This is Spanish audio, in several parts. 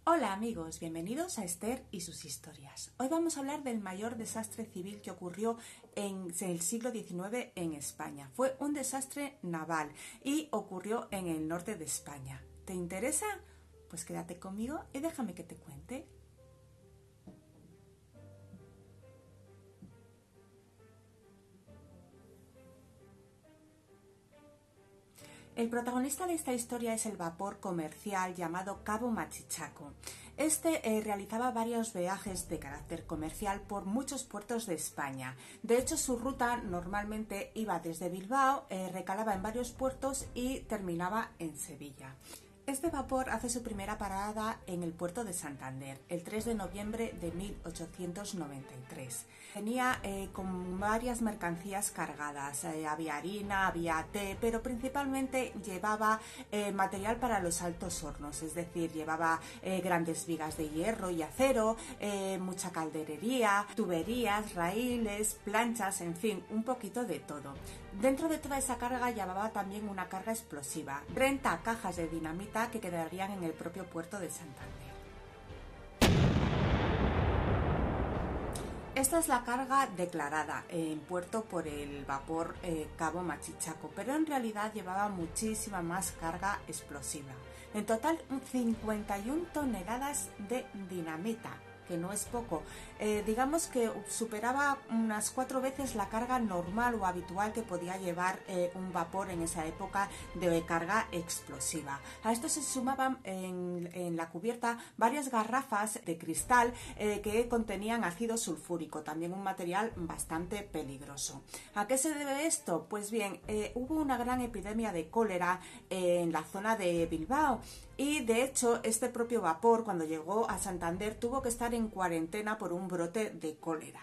Hola amigos, bienvenidos a Esther y sus historias. Hoy vamos a hablar del mayor desastre civil que ocurrió en el siglo XIX en España. Fue un desastre naval y ocurrió en el norte de España. ¿Te interesa? Pues quédate conmigo y déjame que te cuente. El protagonista de esta historia es el vapor comercial llamado Cabo Machichaco. Este realizaba varios viajes de carácter comercial por muchos puertos de España. De hecho, su ruta normalmente iba desde Bilbao, recalaba en varios puertos y terminaba en Sevilla. Este vapor hace su primera parada en el puerto de Santander, el 3 de noviembre de 1893. Venía con varias mercancías cargadas, había harina, había té, pero principalmente llevaba material para los altos hornos, es decir, llevaba grandes vigas de hierro y acero, mucha calderería, tuberías, raíles, planchas, en fin, un poquito de todo. Dentro de toda esa carga llevaba también una carga explosiva, 30 cajas de dinamita que quedarían en el propio puerto de Santander. Esta es la carga declarada en puerto por el vapor Cabo Machichaco, pero en realidad llevaba muchísima más carga explosiva. En total, 51 toneladas de dinamita, que no es poco. Digamos que superaba unas 4 veces la carga normal o habitual que podía llevar un vapor en esa época de carga explosiva. A esto se sumaban en la cubierta varias garrafas de cristal que contenían ácido sulfúrico, también un material bastante peligroso. ¿A qué se debe esto? Pues bien, hubo una gran epidemia de cólera en la zona de Bilbao y de hecho este propio vapor, cuando llegó a Santander, tuvo que estar en cuarentena por un brote de cólera.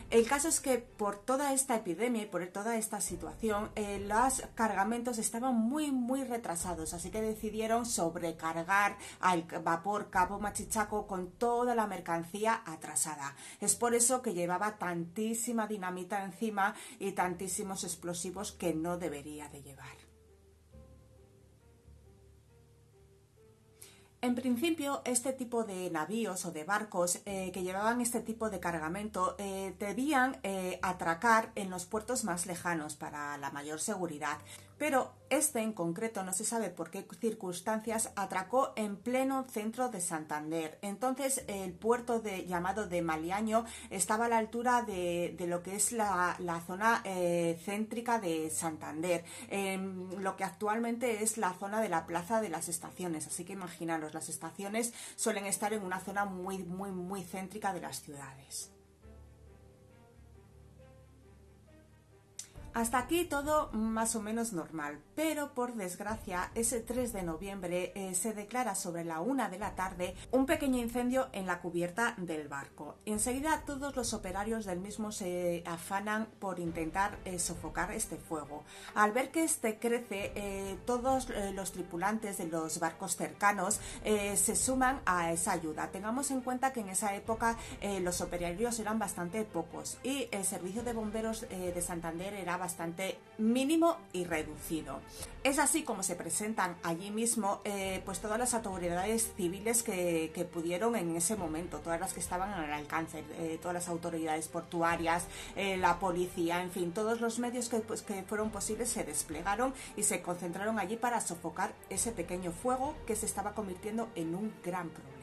El caso es que por toda esta epidemia y por toda esta situación, los cargamentos estaban muy retrasados, así que decidieron sobrecargar al vapor Cabo Machichaco con toda la mercancía atrasada. Es por eso que llevaba tantísima dinamita encima y tantísimos explosivos que no debería de llevar. En principio, este tipo de navíos o de barcos que llevaban este tipo de cargamento debían atracar en los puertos más lejanos para la mayor seguridad. Pero este en concreto, no se sabe por qué circunstancias, atracó en pleno centro de Santander. Entonces el puerto llamado de Maliaño estaba a la altura de lo que es la zona céntrica de Santander, lo que actualmente es la zona de la Plaza de las Estaciones. Así que imaginaros, las estaciones suelen estar en una zona muy céntrica de las ciudades. Hasta aquí todo más o menos normal, pero por desgracia ese 3 de noviembre se declara sobre la 1 de la tarde un pequeño incendio en la cubierta del barco. Enseguida todos los operarios del mismo se afanan por intentar sofocar este fuego. Al ver que este crece, todos los tripulantes de los barcos cercanos se suman a esa ayuda. Tengamos en cuenta que en esa época los operarios eran bastante pocos y el servicio de bomberos de Santander era bastante mínimo y reducido. Es así como se presentan allí mismo pues todas las autoridades civiles que pudieron en ese momento, todas las que estaban al alcance, todas las autoridades portuarias, la policía, en fin, todos los medios que fueron posibles se desplegaron y se concentraron allí para sofocar ese pequeño fuego que se estaba convirtiendo en un gran problema.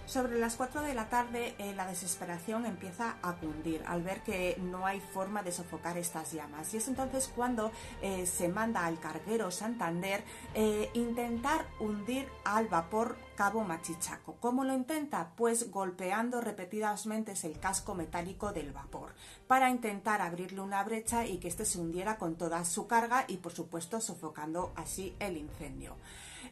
Sobre las 4 de la tarde la desesperación empieza a cundir al ver que no hay forma de sofocar estas llamas, y es entonces cuando se manda al carguero Santander intentar hundir al vapor Cabo Machichaco. ¿Cómo lo intenta? Pues golpeando repetidamente el casco metálico del vapor para intentar abrirle una brecha y que éste se hundiera con toda su carga y por supuesto sofocando así el incendio.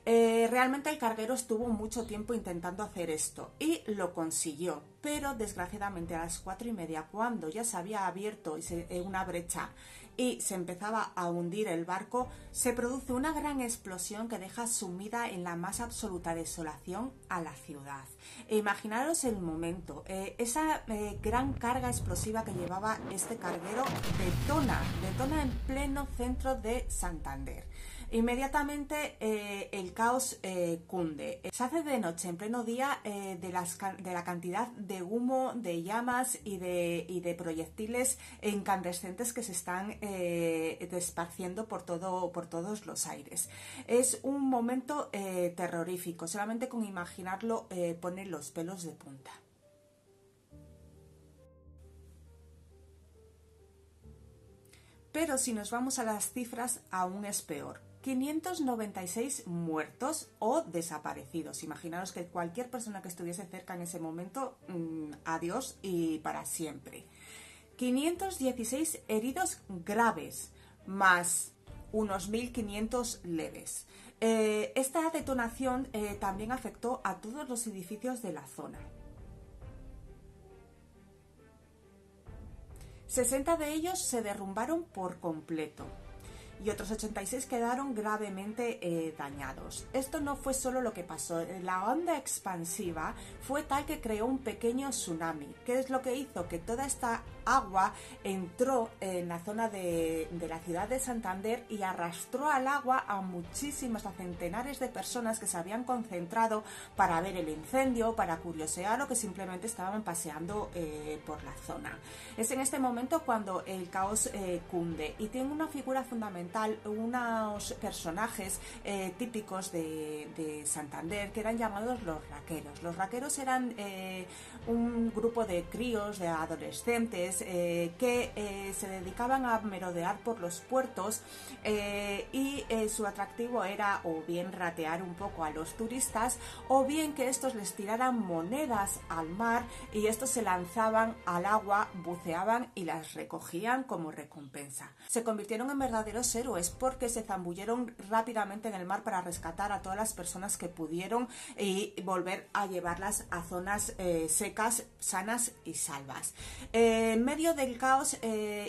Realmente el carguero estuvo mucho tiempo intentando hacer esto y lo consiguió, pero desgraciadamente a las 4:30, cuando ya se había abierto una brecha y se empezaba a hundir el barco, se produce una gran explosión que deja sumida en la más absoluta desolación a la ciudad. Imaginaros el momento, esa gran carga explosiva que llevaba este carguero detona en pleno centro de Santander. Inmediatamente el caos cunde. Se hace de noche, en pleno día, de la cantidad de humo, de llamas y de proyectiles incandescentes que se están esparciendo por todos los aires. Es un momento terrorífico, solamente con imaginarlo pone los pelos de punta. Pero si nos vamos a las cifras, aún es peor. 596 muertos o desaparecidos. Imaginaros que cualquier persona que estuviese cerca en ese momento, adiós y para siempre. 516 heridos graves, más unos 1.500 leves. Esta detonación también afectó a todos los edificios de la zona. 60 de ellos se derrumbaron por completo y otros 86 quedaron gravemente dañados. Esto no fue solo lo que pasó, la onda expansiva fue tal que creó un pequeño tsunami. ¿Qué es lo que hizo? Que toda esta agua entró en la zona de la ciudad de Santander y arrastró al agua a muchísimas, a centenares de personas que se habían concentrado para ver el incendio, para curiosear o que simplemente estaban paseando por la zona. Es en este momento cuando el caos cunde y tiene una figura fundamental, unos personajes típicos de Santander que eran llamados los raqueros. Los raqueros eran un grupo de críos, de adolescentes que se dedicaban a merodear por los puertos y su atractivo era o bien ratear un poco a los turistas o bien que estos les tiraran monedas al mar y estos se lanzaban al agua, buceaban y las recogían como recompensa. Se convirtieron en verdaderos héroes porque se zambulleron rápidamente en el mar para rescatar a todas las personas que pudieron y volver a llevarlas a zonas secas, sanas y salvas. En medio del caos,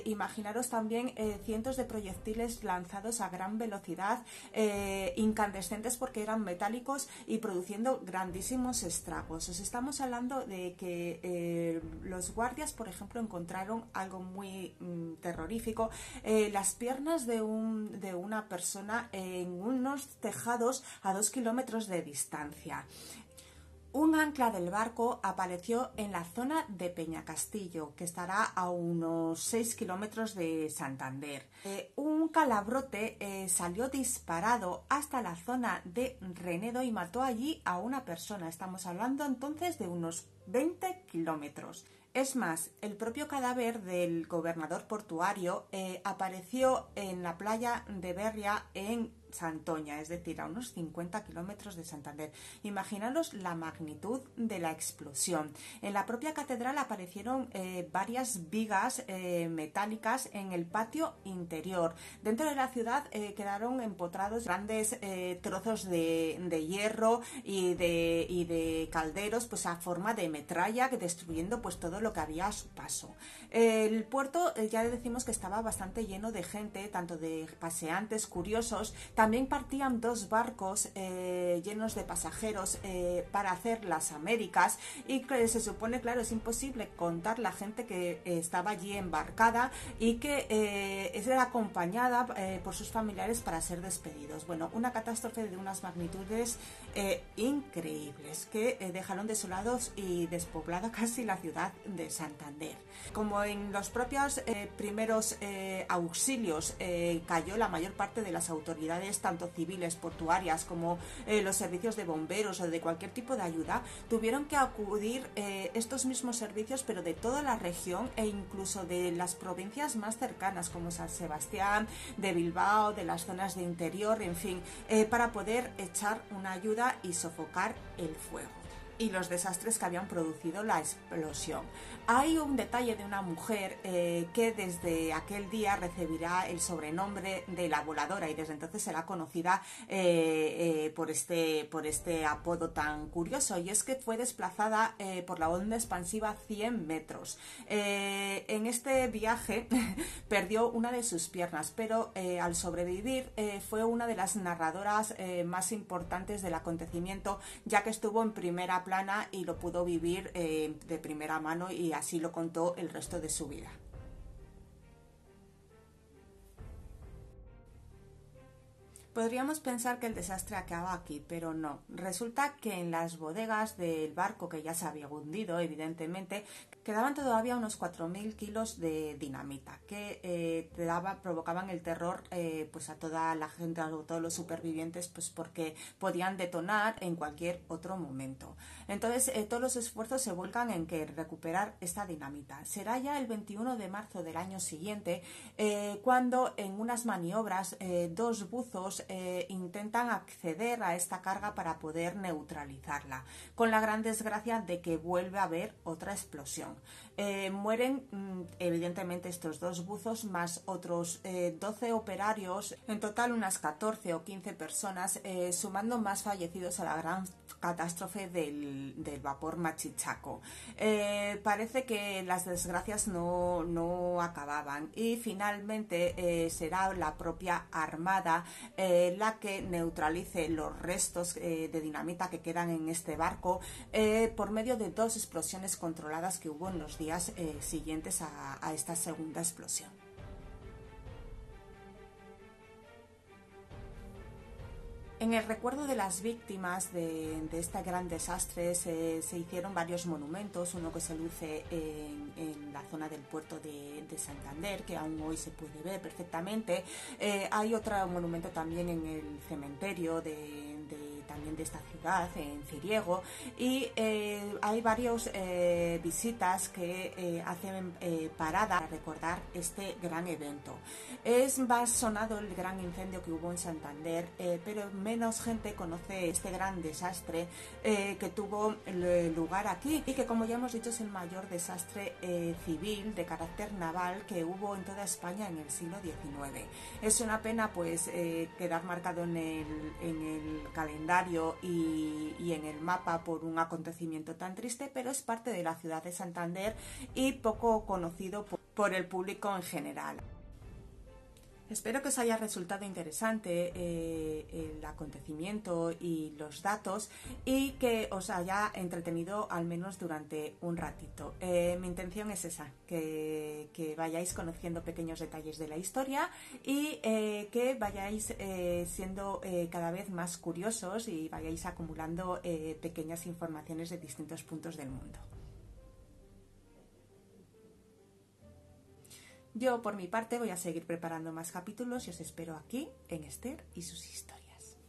imaginaros también cientos de proyectiles lanzados a gran velocidad, incandescentes porque eran metálicos y produciendo grandísimos estragos. Os estamos hablando de que los guardias, por ejemplo, encontraron algo muy terrorífico, las piernas de una persona en unos tejados a 2 kilómetros de distancia. Un ancla del barco apareció en la zona de Peñacastillo, que estará a unos 6 kilómetros de Santander. Un calabrote salió disparado hasta la zona de Renedo y mató allí a una persona. Estamos hablando entonces de unos 20 kilómetros. Es más, el propio cadáver del gobernador portuario apareció en la playa de Berria en Santoña, es decir, a unos 50 kilómetros de Santander. Imaginaros la magnitud de la explosión. En la propia catedral aparecieron varias vigas metálicas en el patio interior. Dentro de la ciudad quedaron empotrados grandes trozos de hierro y de calderos, pues a forma de metralla, destruyendo pues todo lo que había a su paso. El puerto ya decimos que estaba bastante lleno de gente, tanto de paseantes, curiosos. También partían dos barcos llenos de pasajeros para hacer las Américas y que se supone, claro, es imposible contar la gente que estaba allí embarcada y que era acompañada por sus familiares para ser despedidos. Bueno, una catástrofe de unas magnitudes increíbles que dejaron desolados y despoblada casi la ciudad de Santander. Como en los propios primeros auxilios cayó la mayor parte de las autoridades, tanto civiles, portuarias, como los servicios de bomberos o de cualquier tipo de ayuda, tuvieron que acudir estos mismos servicios, pero de toda la región e incluso de las provincias más cercanas, como San Sebastián, de Bilbao, de las zonas de interior, en fin, para poder echar una ayuda y sofocar el fuego. y los desastres que habían producido la explosión. Hay un detalle de una mujer que desde aquel día recibirá el sobrenombre de la voladora y desde entonces será conocida por este apodo tan curioso, y es que fue desplazada por la onda expansiva 100 metros. En este viaje perdió una de sus piernas, pero al sobrevivir fue una de las narradoras más importantes del acontecimiento, ya que estuvo en primera plana y lo pudo vivir de primera mano, y así lo contó el resto de su vida. Podríamos pensar que el desastre acaba aquí, pero no. Resulta que en las bodegas del barco, que ya se había hundido, evidentemente, quedaban todavía unos 4.000 kilos de dinamita que provocaban el terror pues a toda la gente, a todos los supervivientes, pues porque podían detonar en cualquier otro momento. Entonces todos los esfuerzos se vuelcan en recuperar esta dinamita. Será ya el 21 de marzo del año siguiente cuando en unas maniobras dos buzos intentan acceder a esta carga para poder neutralizarla, con la gran desgracia de que vuelve a haber otra explosión. Mueren evidentemente estos dos buzos más otros 12 operarios, en total unas 14 o 15 personas, sumando más fallecidos a la gran catástrofe del vapor Machichaco. Parece que las desgracias no acababan, y finalmente será la propia Armada la que neutralice los restos de dinamita que quedan en este barco por medio de dos explosiones controladas que hubo en los días siguientes a esta segunda explosión. En el recuerdo de las víctimas de este gran desastre se hicieron varios monumentos, uno que se luce en la zona del puerto de Santander, que aún hoy se puede ver perfectamente. Hay otro monumento también en el cementerio también de esta ciudad, en Ciriego, y hay varios visitas que hacen parada para recordar este gran evento. Es más sonado el gran incendio que hubo en Santander, pero menos gente conoce este gran desastre que tuvo lugar aquí, y que, como ya hemos dicho, es el mayor desastre civil de carácter naval que hubo en toda España en el siglo XIX. Es una pena pues quedar marcado en el calendario y en el mapa por un acontecimiento tan triste, pero es parte de la ciudad de Santander y poco conocido por el público en general. Espero que os haya resultado interesante el acontecimiento y los datos, y que os haya entretenido al menos durante un ratito. Mi intención es esa, que vayáis conociendo pequeños detalles de la historia y que vayáis siendo cada vez más curiosos y vayáis acumulando pequeñas informaciones de distintos puntos del mundo. Yo, por mi parte, voy a seguir preparando más capítulos y os espero aquí en Esther y sus historias.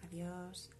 Adiós.